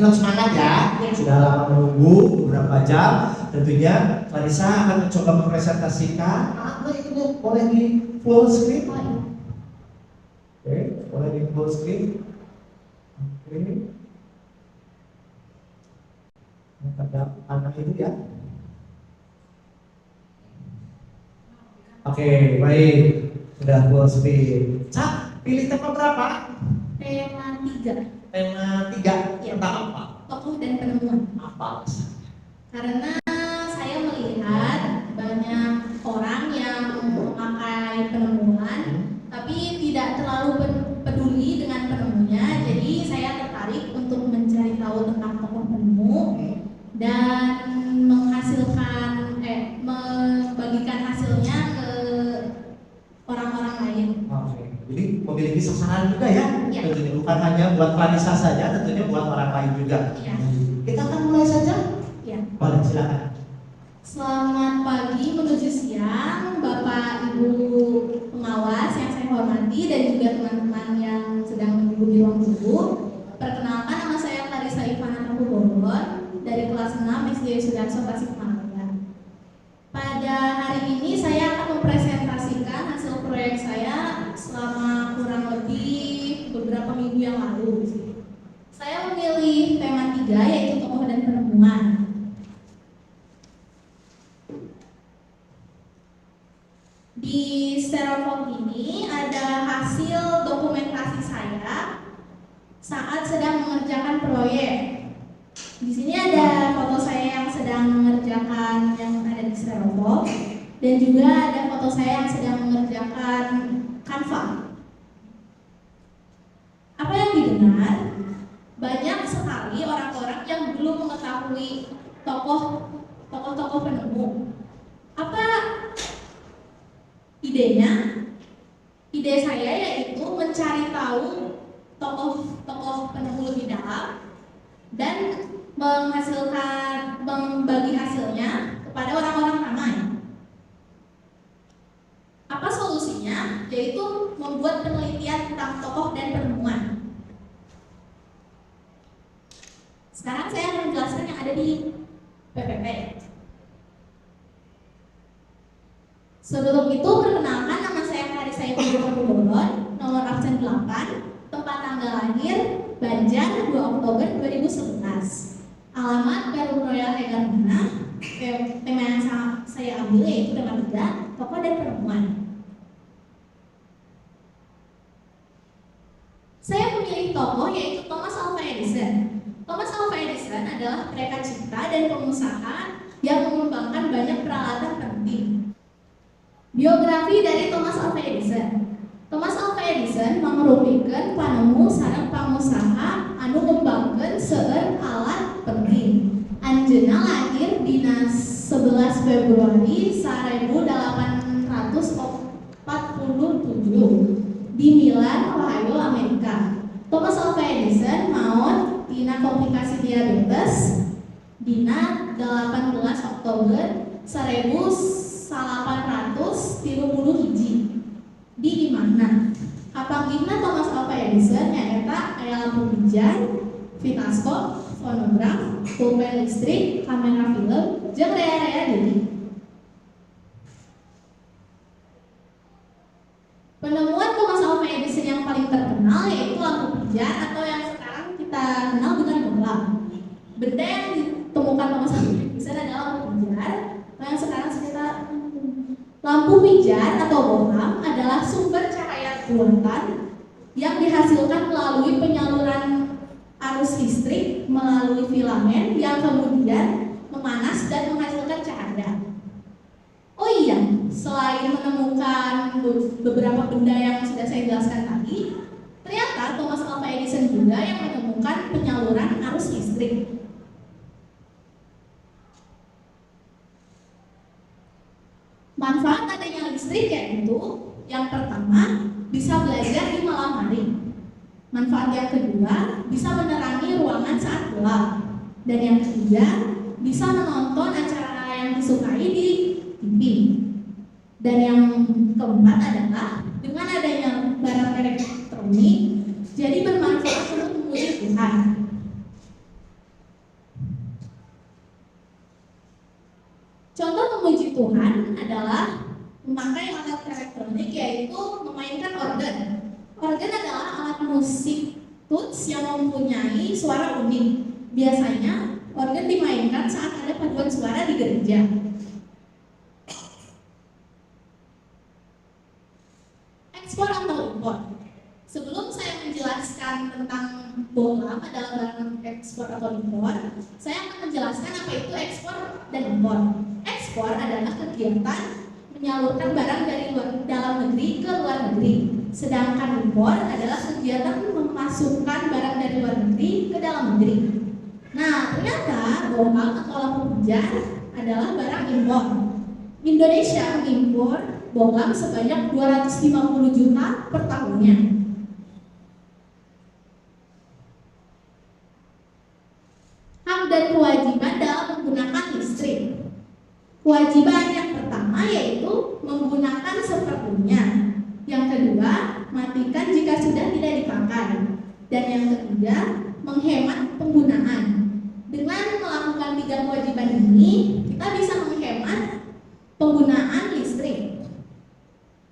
tetap semangat ya. Sudah lama menunggu beberapa jam. Tentunya Clarissa akan mencoba mempresentasikan. Ini boleh di full screen? Oke, boleh di full screen. Oke. Pada anak itu ya. Oke, baik. Sudah full screen. Cak, pilih tema berapa? Tema 3. Tema 3 ya. Tentang apa? Tokoh dan penemuan. Apa? Karena saya melihat banyak orang yang memakai penemuan tapi tidak terlalu peduli dengan penemunya. Jadi saya tertarik untuk mencari tahu tentang tokoh penemu dan membagikan hasilnya ke orang-orang lain. Oke. Jadi memiliki sasaran juga ya? Ya. Tentunya bukan hanya buat Clarissa saja, tentunya buat orang lain juga. Ya. Kita akan mulai saja. Ya. Boleh, silakan. Selamat pagi menuju siang, Bapak Ibu pengawas yang saya hormati dan juga teman-teman yang sedang menunggu di ruang guru. Perkenalkan, nama saya Clarissa Ivana Bogor dari kelas 6 SD Sudarso Tasikmalaya. Pada hari ini saya akan mempresentasikan hasil proyek saya selama kurang lebih beberapa minggu yang lalu. Saya memilih tema 3 yaitu tokoh dan penemuan. Di styrofoam ini ada hasil dokumentasi saya saat sedang mengerjakan proyek. Di sini ada foto saya yang sedang mengerjakan yang ada di styrofoam dan juga ada foto saya yang sedang mengerjakan Canva. Apa yang didengar? Banyak sekali orang-orang yang belum mengetahui tokoh-tokoh penemu. Apa idenya? Ide saya yaitu mencari tahu tokoh-tokoh penemu lebih dalam dan membagi hasilnya kepada orang-orang ramai. Apa solusinya? Yaitu membuat penelitian tentang tokoh dan penemuan. Sekarang saya akan menjelaskan yang ada di PPP. Sebelum itu, perkenalkan, nama saya Clarissa Ivana Bogor, nomor absen 8, tempat tanggal lahir Banjar 2 Oktober 2011. Alamat Perum Royal Egarmana. Tema yang saya ambil yaitu tema 3, tokoh dan penemuan. Saya memilih tokoh yaitu Thomas Alva Edison. Thomas Alva Edison adalah perekat cipta dan pengusaha yang mengembangkan banyak peralatan penting. Biografi dari Thomas Alva Edison. Thomas Alva Edison merupakan panemu sareng pangusaha anu ngembangkeun seueur alat penting. Anjeunna lahir dina 11 Februari 1847 di Milan, Ohio, Amerika. Thomas Alva Edison maot dina komplikasi diabetes dina 18 Oktober 1830 di imahna. Kapanggihna Thomas Alva Edison nyaeta aya lampu pijar, vitaskop, fonograf, pulpen listrik, kamera film, jeung rea-rea deui. Penemuan Thomas Alva Edison yang paling terkenal yaitu lampu pijar atau yang sekarang kita kenal dengan bohlam. Benda yang ditemukan Thomas Alva Edison adalah lampu pijar, yang sekarang kita lampu pijar atau bohlam adalah sumber cahaya buatan yang dihasilkan melalui penyaluran arus listrik melalui filamen yang kemudian memanas dan menghasilkan cahaya. Oh iya, selain menemukan beberapa benda yang sudah saya jelaskan tadi, ternyata Thomas Alva Edison juga yang menemukan penyaluran arus listrik. Manfaat adanya listrik yaitu yang pertama bisa belajar di malam hari. Manfaat yang kedua bisa menerangi ruangan saat gelap. Dan yang ketiga bisa menonton acara yang disukai di TV. Dan yang keempat adalah dengan adanya barang elektronik jadi bermanfaat untuk memuji Tuhan. Contoh memuji Tuhan adalah memakai alat elektronik, yaitu memainkan organ. Organ adalah alat musik tuts yang mempunyai suara unik. Biasanya organ dimainkan saat ada paduan suara di gereja. Ekspor atau impor. Sebelum saya menjelaskan tentang bohlam adalah barang ekspor atau impor, saya akan menjelaskan apa itu ekspor dan impor. Ekspor adalah kegiatan menyalurkan barang dari dalam negeri ke luar negeri. Sedangkan impor adalah kegiatan memasukkan barang dari luar negeri ke dalam negeri. Nah, ternyata bohlam atau lampu pijar adalah barang impor. Indonesia mengimpor bohlam sebanyak 250 juta per tahunnya. Hak dan kewajiban dalam menggunakan listrik. Kewajiban yang pertama yaitu menggunakan seperlunya. Yang kedua, matikan jika sudah tidak dipakai. Dan yang ketiga, menghemat penggunaan. Dengan melakukan 3 kewajiban ini, kita bisa menghemat penggunaan listrik.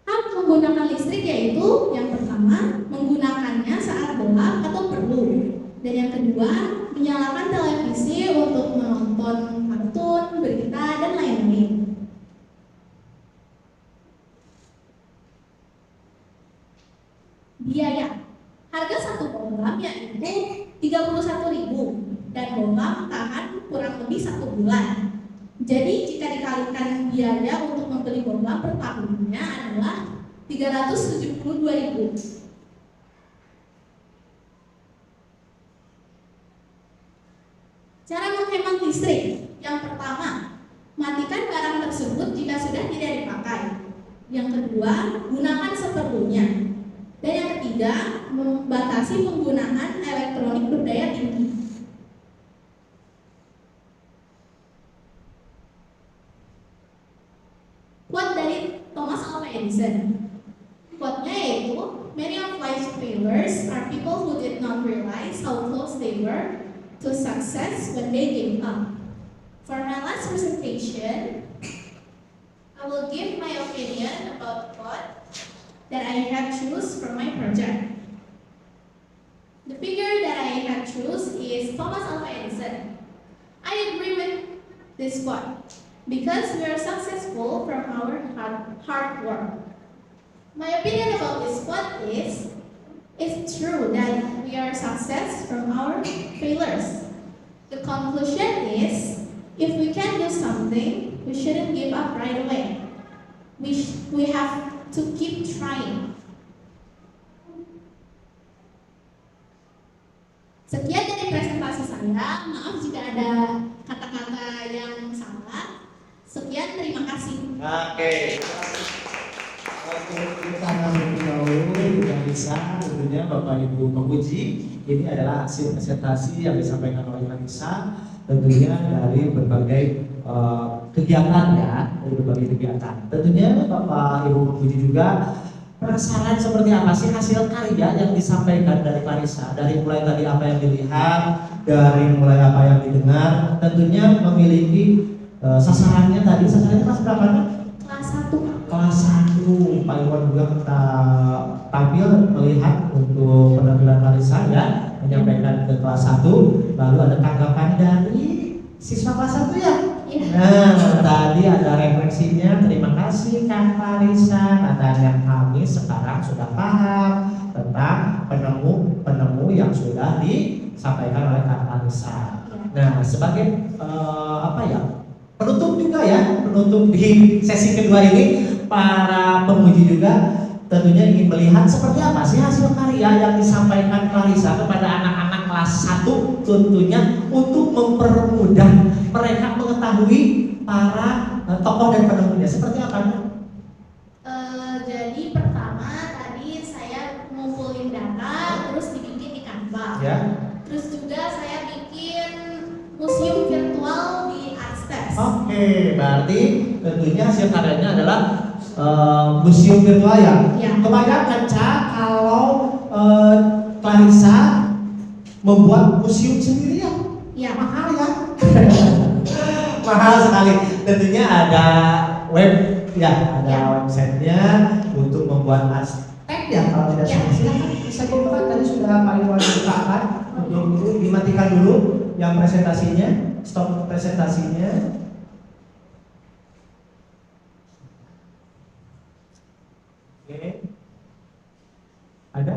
Hak menggunakan listrik yaitu yang pertama, menggunakannya saat bohlam atau perlu. Dan yang kedua, menyalakan televisi untuk menonton kartun, berita, dan lain-lain. Biaya. Harga satu bohlam yaitu 31.000 dan bohlam tahan kurang lebih 1 bulan. Jadi jika dikalikan biaya untuk membeli bohlam per tahunnya adalah 372.000. Cara menghemat listrik. Yang pertama, matikan barang tersebut jika sudah tidak dipakai. Yang kedua, gunakan seperlunya. Dan yang ketiga, membatasi penggunaan elektronik berdaya tinggi. Quote dari Thomas Alva Edison. Quote-nya yaitu, "Many of life's failures are people who did not realize how close they were to success when they gave up." For my last presentation, I will give my opinion about the quote that I have choose for my project. The figure that I have choose is Thomas Alva Edison. I agree with this quote because we are successful from our hard work. My opinion about this quote is, it's true that we are success from our failures. The conclusion is, if we can do something, we shouldn't give up right away. We have to keep trying. Sekian dari presentasi saya. Maaf jika ada kata-kata yang salah. Sekian, terima kasih. Oke. Kita akan dahulu yang bisa tentunya Bapak Ibu memuji. Ini adalah hasil presentasi yang disampaikan oleh Marisa, tentunya dari berbagai kegiatan ya, dari berbagai kegiatan. Tentunya Bapak Ibu memuji juga. Penasaran seperti apa sih hasil karya yang disampaikan dari Marisa? Dari mulai tadi apa yang dilihat, dari mulai apa yang didengar, tentunya memiliki sasarannya tadi. Sasarannya kelas berapa kan? Kelas 1. Kelas 1. Pak Iwan juga kita tampil melihat untuk penampilan Marisa ya, menyampaikan ke kelas 1. Lalu ada tanggapan dari siswa kelas 1 ya? Nah, tadi ada refleksinya. Terima kasih Kak Marisa. Katanya kami sekarang sudah paham tentang penemu yang sudah disampaikan oleh Kak Marisa. Nah, sebagai penutup juga ya, penutup di sesi kedua ini, para pemuji juga tentunya ingin melihat seperti apa sih hasil karya yang disampaikan Marisa kepada anak-anak kelas 1, tentunya untuk mempermudah mereka mengetahui para tokoh dan penemunya. Seperti apa? Jadi pertama tadi saya ngumpulin data, terus dibikin di Canva. Ya. Terus juga saya bikin museum virtual di Artspace. Oke, berarti tentunya hasil karyanya adalah museum virtual ya. Kebanyakan kalau Clarissa membuat museum sendiri ya. Ya. Mahal ya. mahal sekali. Tentunya ada web, ya, ada websitenya untuk membuat hashtag ya kalau tidak salah. Silakan bisa dibuka, tadi sudah Pak Iwan bukakan. Untuk itu dimatikan dulu yang presentasinya, stop presentasinya. Oke, ada?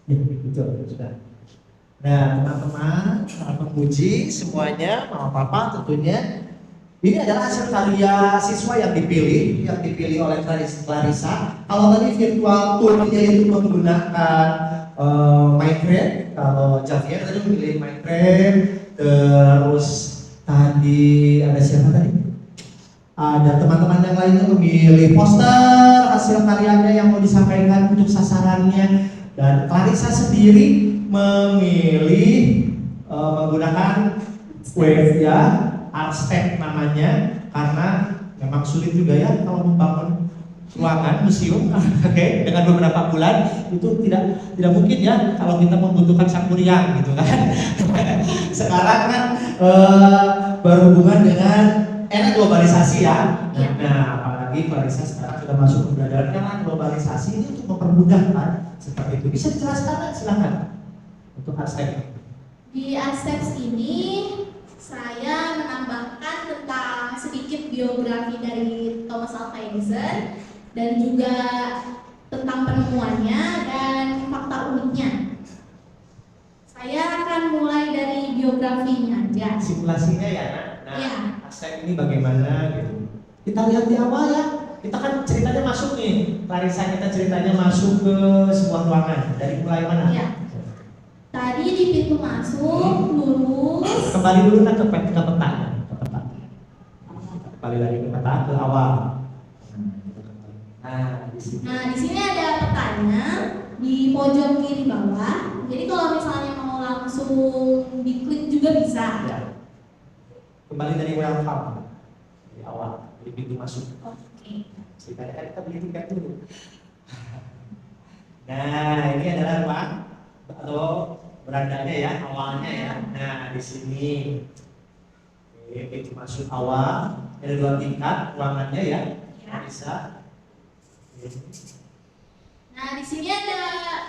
Ya, betul, sudah. Nah, teman-teman, penguji semuanya, mama papa tentunya, ini adalah hasil karya siswa yang dipilih oleh Clarissa. Kalau tadi virtual toolnya itu menggunakan Minecraft, kalau Javier tadi memilih Minecraft, terus tadi ada siapa tadi? Ada teman-teman yang lainnya memilih poster hasil karyanya yang mau disampaikan untuk sasarannya, dan Clarissa sendiri memilih menggunakan web ya, Artscape namanya, karena memang sulit juga ya kalau membangun ruangan museum oke, dengan beberapa bulan itu tidak mungkin ya kalau kita membutuhkan sakuriang gitu kan. Sekarang kan berhubungan dengan era globalisasi ya. Nah, apalagi Clarissa sekarang sudah masuk keberadaan era globalisasi ini untuk mempermudah kan seperti itu. Bisa dijelaskan kan? Silakan untuk Artscape. Di Artscape ini saya menambahkan tentang sedikit biografi dari Thomas Alva Edison dan juga tentang penemuannya dan fakta uniknya. Saya akan mulai dari biografinya aja. Simulasinya ya, nah, Ya. Artscape ini bagaimana gitu. Kita lihat di awal ya. Kita kan ceritanya masuk nih, Clarissa, kita ceritanya masuk ke sebuah ruangan. Dari mulai mana? Ya. Tadi di pintu masuk, lurus. Kembali dulu kan ke peta. Kembali lagi ke peta ke awal. Nah, Nah, di sini ada petanya di pojok kiri bawah. Jadi kalau misalnya mau langsung diklik juga bisa. Ya. Kembali dari welcome di awal, di pintu masuk. Oke. Ceritanya kita beli tiket dulu. Nah, ini adalah ruang atau berandanya ya, awalnya ya. Nah, di sini pintu masuk awal, ada 2 tingkat ruangannya ya. Bisa. Nah, di sini ada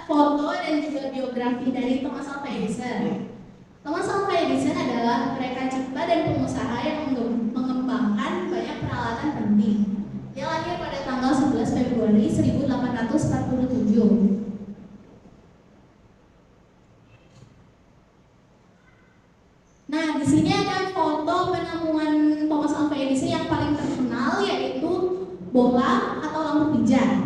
foto dan juga biografi dari Thomas Alva Edison. Thomas Alva Edison adalah mereka cipta dan pengusaha yang mengembangkan banyak peralatan penting. Dia lahir pada tanggal 11 Februari 1847. Nah, di sini ada foto penemuan Thomas Alva Edison yang paling terkenal, yaitu bola atau lampu pijar.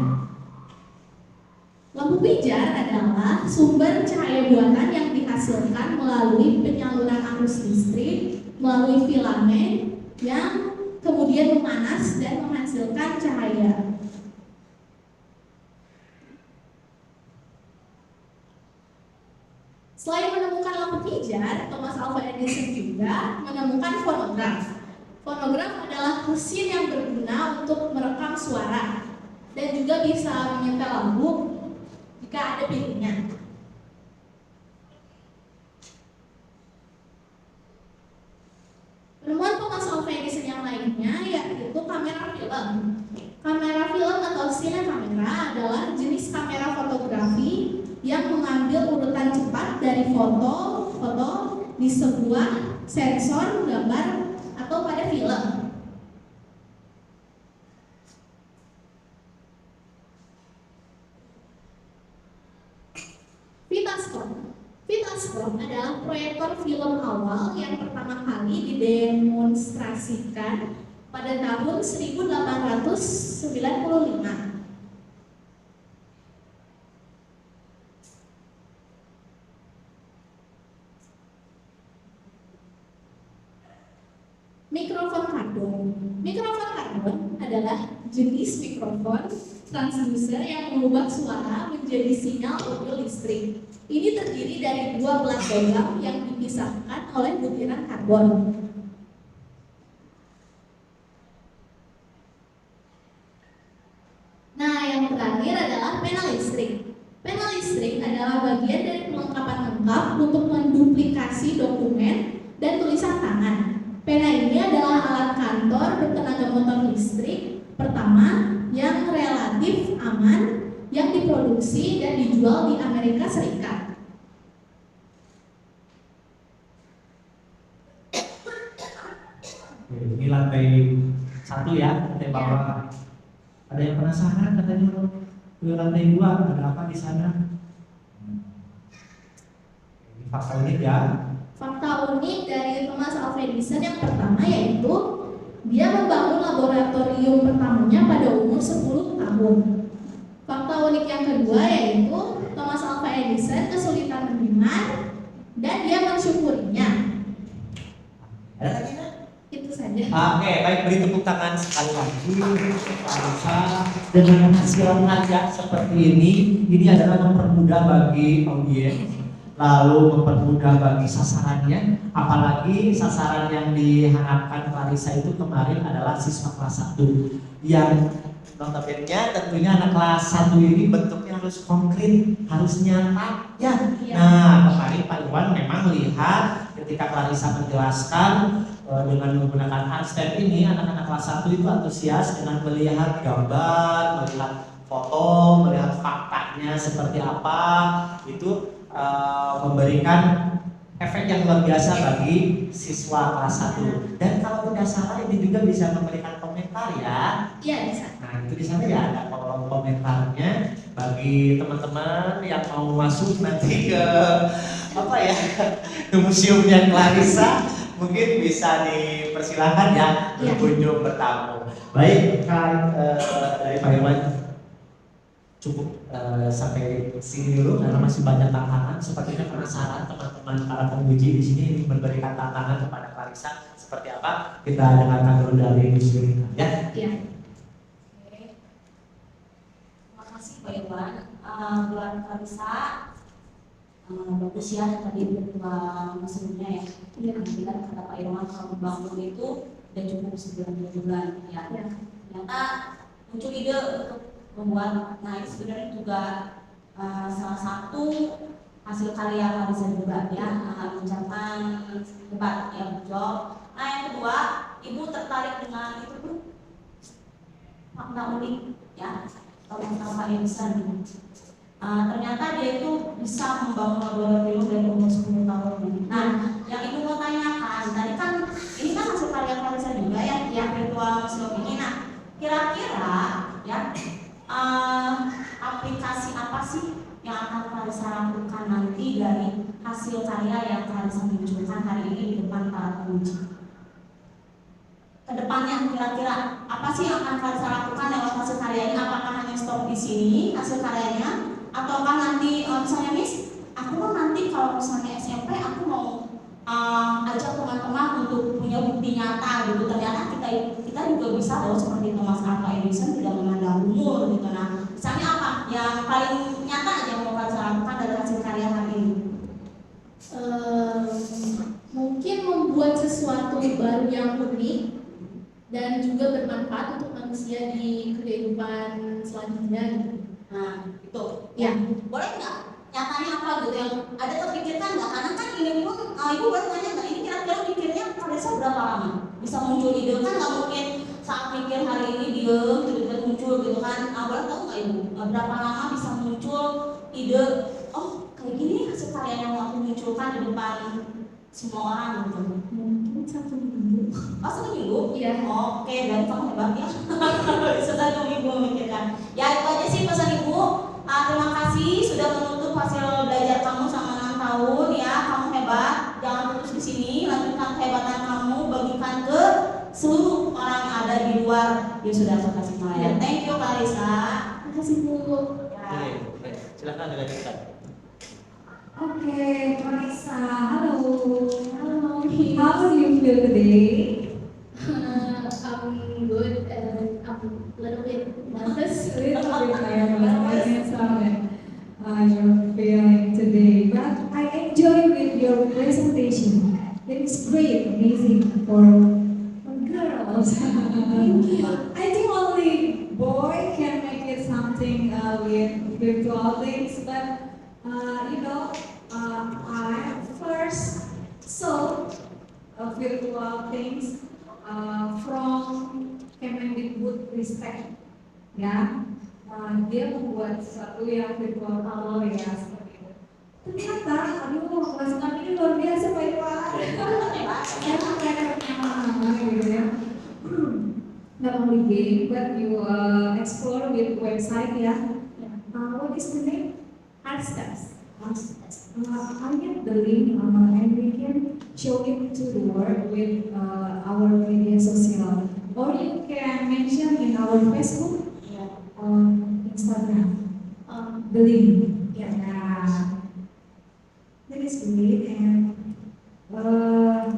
Lampu pijar adalah sumber cahaya buatan yang dihasilkan melalui penyaluran arus listrik melalui filamen yang kemudian memanas dan menghasilkan cahaya. Selain menemukan lampu pijar, Thomas Alva Edison juga menemukan fonograf. Fonograf adalah mesin yang berguna untuk merekam suara dan juga bisa menyetel lagu jika ada pilihnya. Penemuan Thomas Alva Edison yang lainnya yaitu kamera film. Kamera film atau sinekamera adalah jenis kamera fotografi yang mengambil urutan cepat dari foto di sebuah sensor gambar atau pada film. Vitascope adalah proyektor film awal yang pertama kali didemonstrasikan pada tahun 1895. Mikrofon karbon adalah jenis mikrofon transducer yang mengubah suara menjadi sinyal audio listrik. Ini terdiri dari dua plat logam yang dipisahkan oleh butiran karbon. Nah, yang terakhir adalah pena listrik. Pena listrik adalah bagian dari perlengkapan lengkap untuk menduplikasi dokumen dan tulisan tangan. Pena ini adalah alat kantor bertenaga motor listrik pertama yang relatif aman yang diproduksi dan dijual di Amerika Serikat. Ini lantai 1 ya, lantai bawah. Ada yang penasaran katanya ke lantai 2 ada apa di sana? Ini fakta unik ya. Fakta unik dari Thomas Alva Edison yang pertama yaitu dia membangun laboratorium pertamanya pada umur 10 tahun. Fakta unik yang kedua yaitu Thomas Alva Edison kesulitan mendengar dan dia mensyukurinya. Ada lagi nggak? Itu saja. Oke, baik, beri tepuk tangan sekali lagi. Alisa dengan hasil karya seperti ini adalah mempermudah bagi audiens, lalu mempermudah bagi sasarannya. Apalagi sasaran yang diharapkan Clarissa itu kemarin adalah siswa kelas 1 yang notabene tentunya anak kelas 1 ini bentuknya harus konkret, harus nyata ya. Nah, kemarin Pak Iwan memang lihat ketika Clarissa menjelaskan dengan menggunakan handstand ini, anak-anak kelas 1 itu antusias dengan melihat gambar, melihat foto, melihat faktanya seperti apa. Itu memberikan efek yang luar biasa bagi siswa kelas 1. Dan kalau tidak salah ini juga bisa memberikan komentar ya. Iya, bisa. Nah, itu di sana ya ada kolom komentarnya bagi teman-teman yang mau masuk nanti ke apa ya, ke museumnya Clarissa, mungkin bisa dipersilakan ya berkunjung bertamu. Baik, dari Pak Irwan cukup sampai sini dulu karena masih banyak tantangan. Sepertinya penasaran teman-teman para penguji di sini memberikan tantangan kepada Clarissa seperti apa? Kita dengarkan dulu dari museum ya. Iya. Terima kasih Pak Irwan. Bulan Clarissa bagus ya tadi berdua museumnya ya. Dengan kata Pak Irwan kalau membangun itu udah cukup sebulan 2 bulan ya. Ternyata muncul ide untuk membuat, nah ini sebenarnya juga salah satu hasil karya Clarissa juga ya, ucapan hebat ya job. Nah yang kedua, ibu tertarik dengan itu tuh makna unik ya Thomas Alva Edison. Ternyata dia itu bisa membangun laboratorium dari umur 10 tahun. Nah yang ibu mau tanyakan tadi kan ini kan hasil karya Clarissa juga ya, yang virtual museum ini. Nah kira-kira ya aplikasi apa sih yang akan Clarissa lakukan nanti dari hasil karya yang Clarissa munculkan hari ini di depan para penguji? Kedepannya kira-kira apa sih yang akan Clarissa lakukan lewat hasil karya ini? Apakah hanya stop di sini hasil karyanya, ataukah nanti misalnya Miss, aku kan nanti kalau misalnya SMP aku mau ajak teman-teman untuk punya bukti nyata gitu. Ternyata kita juga bisa loh seperti Thomas Alva Edison tidak memandang umur gitu. Nah misalnya apa yang paling nyata aja yang mau Clarissa lakukan dari hasil karya hari ini? Mungkin membuat sesuatu baru yang unik dan juga bermanfaat untuk manusia di kehidupan selanjutnya gitu. Nah itu Ya. boleh nggak nyatanya apa gitu yang ada terpikirkan nggak? Karena kan ini pun ibu baru nanya nggak, ini kira-kira mikirnya Clarissa berapa lama bisa muncul ide? Kan nggak mungkin saat mikir hari ini diem tiba-tiba muncul gitu kan. Boleh tahu nggak ibu berapa lama bisa muncul ide, oh kayak gini hasil karya yang aku munculkan di depan semua orang gitu? Mungkin 1 minggu. Oh 1 minggu? Iya. Oke, berarti kamu hebat ya. Bisa 1 minggu memikirkan. Ya itu aja sih pesan ibu. Terima kasih sudah menutup hasil belajar kamu selama 6 tahun ya. Kamu hebat. Jangan putus di sini. Lanjutkan kehebatan kamu. Bagikan ke seluruh orang yang ada di luar di Sudah Tasikmalaya. Thank you Clarissa. Terima kasih Bu. Ya. Silakan dilanjutkan. Oke, Clarissa, halo. Halo. How do you feel today? I'm good and a little bit nervous. A little bit nervous. I can sound you're feeling today, but I enjoy with your presentation. It is great, amazing for girls. Thank you. I think only boy can make it something with virtual things, but I first saw virtual things from Kemendikbud Ristek, ya. Dia membuat sesuatu yang virtual ya seperti itu. Ternyata, aduh, kelas 6 ini luar biasa Pak Iwan. Karena mereka punya gitu ya. Not only game, but you explore with website ya. What is the name? Artstas. I get the link and we can show it to the world with our media social. Or you can mention in our Facebook, Instagram, the link. Yeah. That is great. And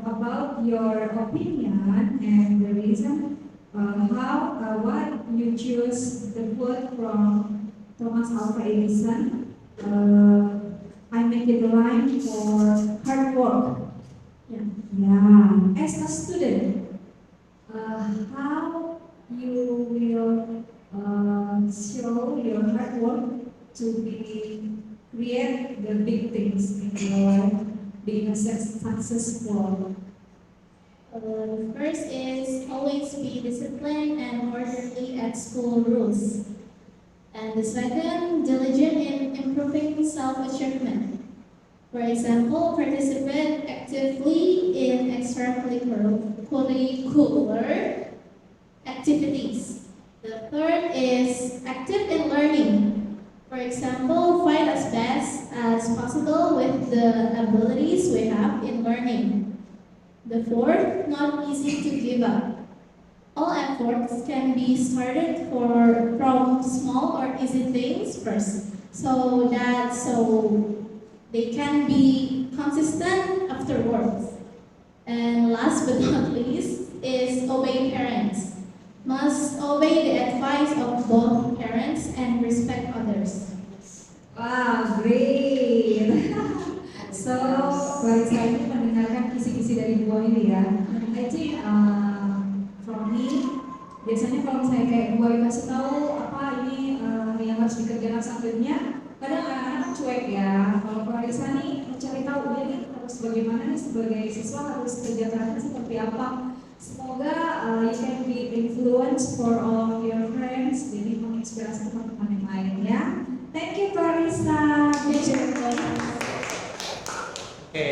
about your opinion and the reason why you choose the quote from Thomas Alva Edison. I make it a line for hard work. Yeah. As a student, how you will show your hard work to create the big things in your life, being a successful. First is always be disciplined and orderly at school rules. And the second, diligent in improving self-achievement. For example, participate actively in extracurricular activities. The third is active in learning. For example, find as best as possible with the abilities we have in learning. The fourth, not easy to give up. All efforts can be started from small or easy things first, so they can be consistent afterwards. And last but not least is obey parents. Must obey the advice of both parents and respect others. Wow, great. So, baru saya ini mendengarkan kisi-kisi dari dua ini ya. I think from me, biasanya kalau misalnya kayak gue kasih tahu apa ini yang harus dikerjakan selanjutnya, kadang anak-anak cuek ya. Kalau Clarissa nih mencari tahu ini harus bagaimana nih sebagai siswa harus kerja kerasnya seperti apa. Semoga you can be influence for all of your friends, jadi menginspirasi teman-teman yang lain ya. Thank you Clarissa. Oke,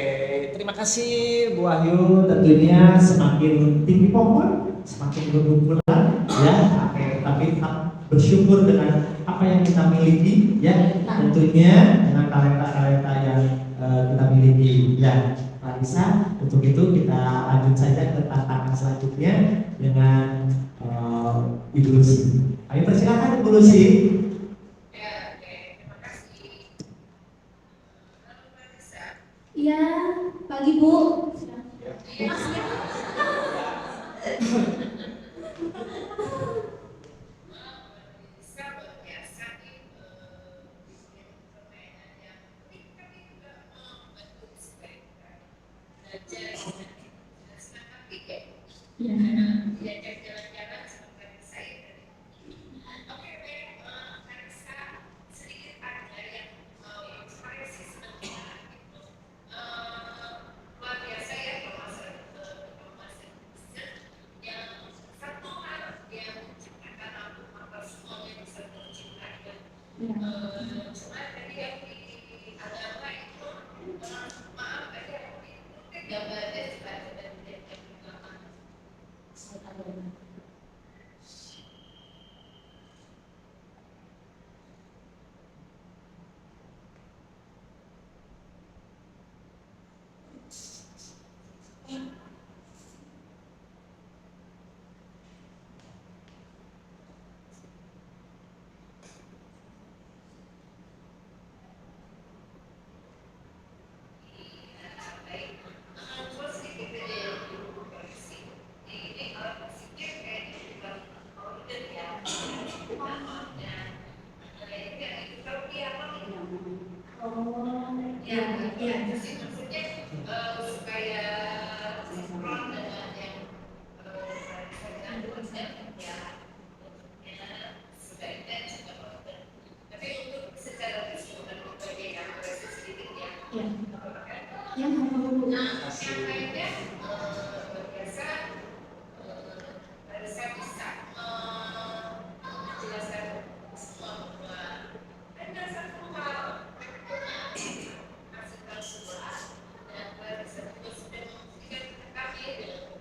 terima kasih Bu Wahyu. Tentunya semakin tinggi pohon, semakin berkumpulan, ya. Oke, tapi tetap bersyukur dengan apa yang kita miliki, ya. Tentunya dengan talenta-talenta yang kita miliki, ya. Clarissa, untuk itu kita lanjut saja ke tantangan selanjutnya dengan Ibu Lucy. Ayo persilakan Ibu Lucy. Iya, pagi Bu. Ya, ya. Jadi maksudnya supaya sinkron dengan yang saya tulisnya ya sebaiknya juga tapi untuk secara keseluruhan berbagai proses sedikit ya. Ya. Yang Nah, yang lainnya biasa saya bisa menjelaskan semua bahwa ada satu hal maksudkan sebuah dan bisa juga sudah membuktikan kami dengan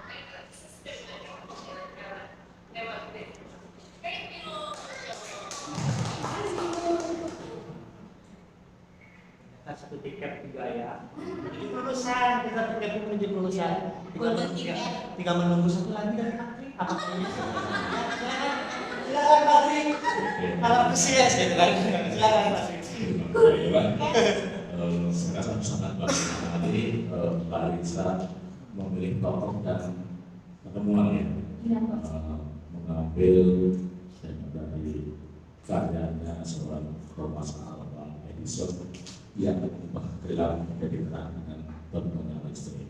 mereka sudah jalan-jalan lewat itu. Thank you. Kita satu tiket juga ya. Jadi lulusan, kita tiket menuju lulusan. Tinggal menunggu satu lagi dari Patri. Apa ini? Silakan Patri. Kalau antusias gitu kan. Silakan Patri. Sekarang sangat bagus sekali Mbak Risa memilih tokoh dan pertemuannya mengambil dari karyanya seorang Thomas Alva Edison yang mengubah gelap menjadi terang dengan penggunaan listrik.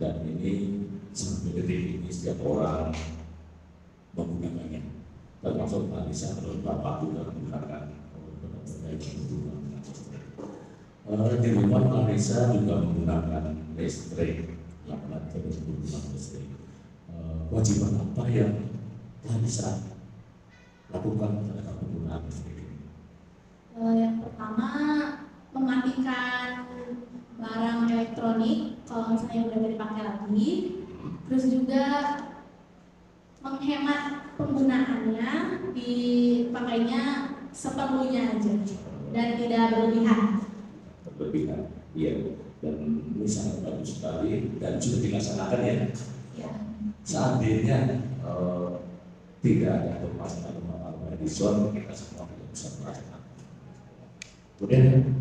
Dan ini sampai detik ini setiap orang menggunakannya, termasuk Mbak Risa dan Bapak juga menggunakan berbagai kebutuhan listrik. Di rumah Mbak Risa juga menggunakan listrik, laporan terus menggunakan listrik. Kewajiban apa yang Mbak Risa lakukan terhadap penggunaan listrik ini? Yang pertama, mematikan barang elektronik kalau misalnya udah gak dipakai lagi. Terus juga menghemat penggunaannya, dipakainya seperlunya aja dan tidak berlebihan. Berlebihan, iya. Dan ini sangat bagus sekali dan sudah dilaksanakan ya. Ya. Seandainya tidak ada pemasangan Alva Edison, kita semua tidak bisa merasakan. Kemudian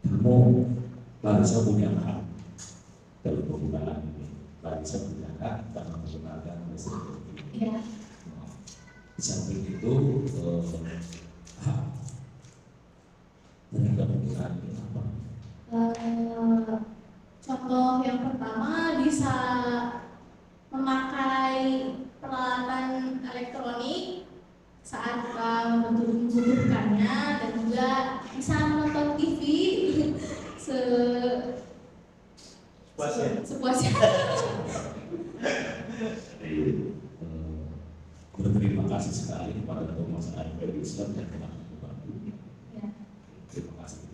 kamu Larissa punya hak dalam penggunaan ini. Larissa punya hak dalam menggunakan listrik ini. Ya. Di samping itu hak terhadap penggunaan ini apa? Contoh yang pertama bisa memakai peralatan elektronik saat membutuhkannya dan juga bisa menonton TV sepuasnya. Jadi berterima kasih sekali kepada Thomas Alva Edison dan teman-teman. Ya. Terima kasih.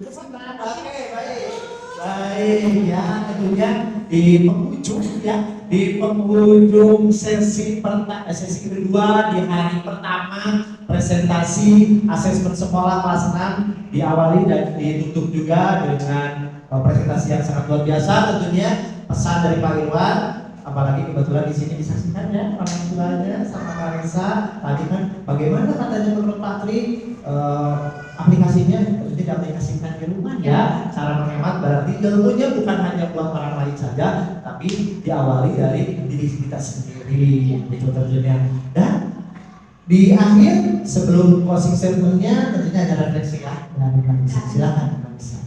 Oke, baik. Baik, ya tentunya di penghujung sesi kedua di hari pertama presentasi asesmen sekolah kelas 6 diawali dan ditutup juga dengan presentasi yang sangat luar biasa. Tentunya pesan dari Pak Irwan, apalagi kebetulan di sini disaksikan ya orang tuanya sama Larissa tadi kan bagaimana katanya menurut Patri aplikasinya tentunya diaplikasikan di rumah ya. Cara menghemat berarti ilmunya bukan hanya buat orang lain saja, tapi diawali dari diri kita sendiri itu tentunya. Dan di akhir sebelum closing statement-nya tentunya ada refleksi ya dari Larissa. Silakan Larissa.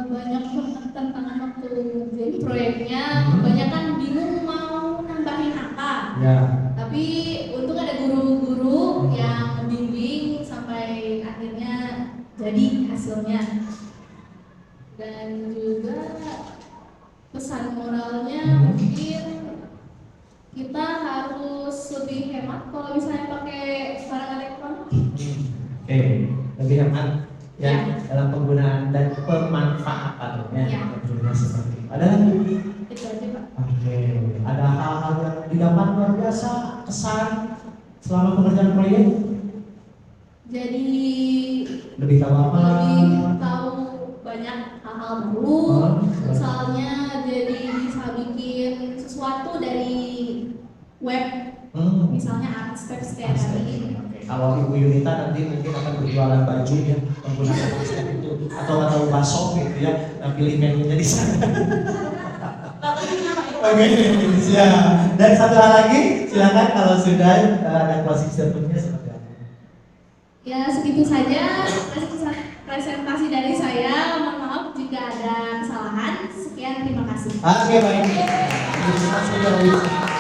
Banyak tantangan waktu jadi proyeknya, kebanyakan bingung mau nambahin apa. Ya. Tapi untung ada guru-guru yang membimbing sampai akhirnya jadi hasilnya. Dan juga pesan moralnya mungkin kita harus lebih hemat kalau misalnya pakai barang elektronik. Oke, lebih hemat ya dalam penggunaan dan pemanfaatan ya. Tentunya seperti itu. Ada lagi? Itu aja Pak. Oke, ada hal-hal yang didapat luar biasa kesan selama pengerjaan proyek? Jadi Lebih tahu apa? lebih tahu banyak hal-hal baru. Misalnya jadi bisa bikin sesuatu dari web, misalnya Artsteps kayak tadi. Kalau Ibu Yunita nanti mungkin akan berjualan baju ya menggunakan Artsteps itu atau bakso gitu ya, nah pilih menunya di sana. Oke, siap. Dan satu hal lagi, silakan kalau sudah ada closing statement-nya seperti apa? Ya segitu saja presentasi dari saya. Mohon maaf jika ada kesalahan. Sekian, terima kasih. Oke, baik. Terima kasih.